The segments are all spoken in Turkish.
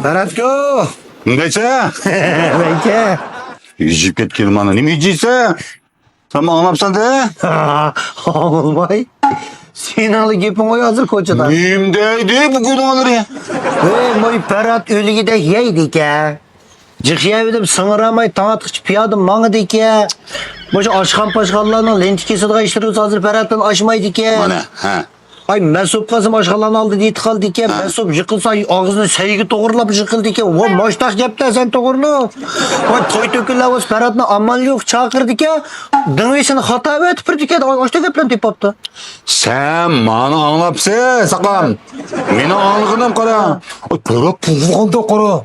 Beratko! Neyse. Belki. Yüzüp ketken bana. Ne mi yiyecekse? Sen bana anlapsan de. Olmay. Sen alı gepin oy hazır koçadan. Neyimdeydi bugün alır ya? Moy Berat ölügide yeydik ya. Cıkıyabildim sınıramay tanıtıkçı piyadım manıdık ya. Boşa aşkan paşkanlarının lentikesi de iştiriyoruz hazır Berat'tan aşmaydık ya. Bana. Ha. Ay Mesut kızım aşkalarını aldı deyit kaldık ya. Mesut yıkılsa ağzını sevgi doğrulap yıkıldık ya. O maçtak yaptı sen doğrulu. O toy töküller o Berat'ın aman yok çakırdık ya. Dınvesini hata etip birdik ya. Açta köplen tip yaptı. Sen bana anlapsın saklan. Beni anlıkınım kara. Berat tuğulanda kara.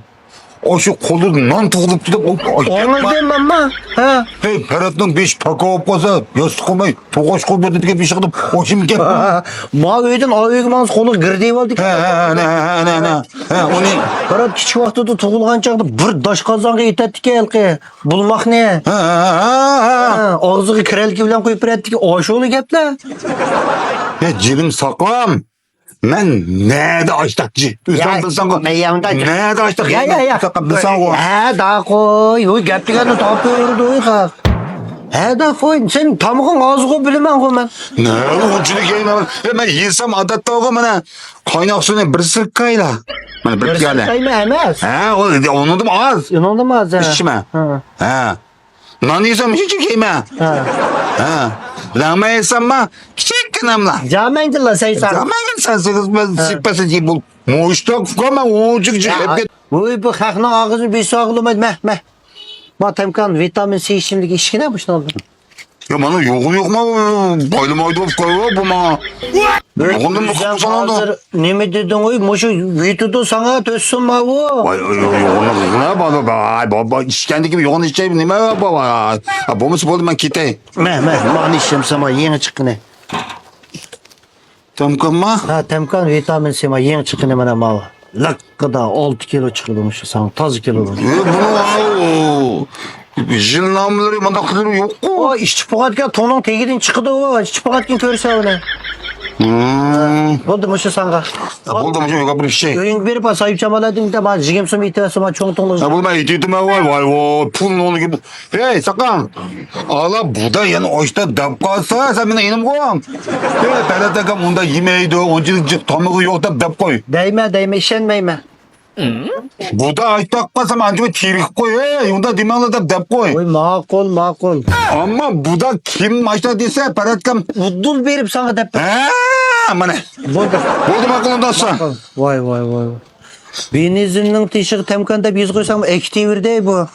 O şu kolu nan tuğulup tutup. Onu demem ma. Ha. Hey Berat'ın beş paka olup kalsa yastık olmay. Toğaş koymadı diye bir şey kılıp. O şimdi gel. Ma öydün ayıgımans kolu gırdeyi aldık. Ne. O ne? Berat kiç vaxtıda tuğulgan çağda bir daş kazanға itettik ya elki. Bulmak ne? Ağzığı kirelki bilen koyup ettik. Aşoğlu gepler. Cilim saklam. Ben nerede açtakçı? Üstten bilsen koy. Nerede açtak? Ya. Saklam bilsen koy. He daha koy. Oy gepligeni tapıyordu oy kalk. He daha koy. Sen tamıqın ağzı koy bilemen koy ben. Nerede ucunu gelme. Ben yesem adatta oğlum bana. Kaynak suyuna bir sırk kayla. Bana bir kayla. Sayma emez. He onu da az. İnandı mı az? İçme. He. Nan yesem hiç yeme. He. Lama yesem ma. Küçük kınamla. Camen la sen sen. Ama sen sıkılmaz sıkpası gibi bul. Moğuşta kukama oğucuk hep. Oy bu xalqning ağzını bir sağlamaydı meh. Ma temkan vitamin C içimlik işkine bu ne oldu? Ya bana yok mu? Baylamaydı koyuyor bu ma. Yoğundan mı Sen sana da? hazır ne mi dedin oy? Muşu vitudu sana tössün ma bu. Yoğundan baba. Baba işkendi gibi yoğun içeceğim ne baba. Bu mu spor ben kitey. Meh mani işim sana yeni çıkını. Tamam mı? Ha temkan vitamin C ma yeni çıkını bana ma. Lakkada 6 kilo çıkılmış sana tazı kilo. Bunu jin namları bana kılır yok. O işçi pakatken tonun tegidin çıkıdı o. İşçi pakatken körse öyle. Oldu muşu sana. Buldum yok bir şey. Köyün bir pas ayıp çamaladın da bana jigim sumi itevesi ma çoğun tonlu. Ya bulma itidim var o pul nolu gibi. Hey sakın. Ala buda yani oşta dap kalsa sen bana inim koyam. Hey Berat'ım onda yemeydi oncuk tomuğu yok da dap koy. Değme işenmeyme. Buda aytak kalsam ancak tirik koy. Hey onda dimağla da dap koy. Oy makul. Ama buda kim maçta dese Berat'ım. Udul verip sana dep. Aman ne? Buldum aklımdan sonra. Vay. Benizinin tişiği temkanda biz koysam ekti bir dey bu.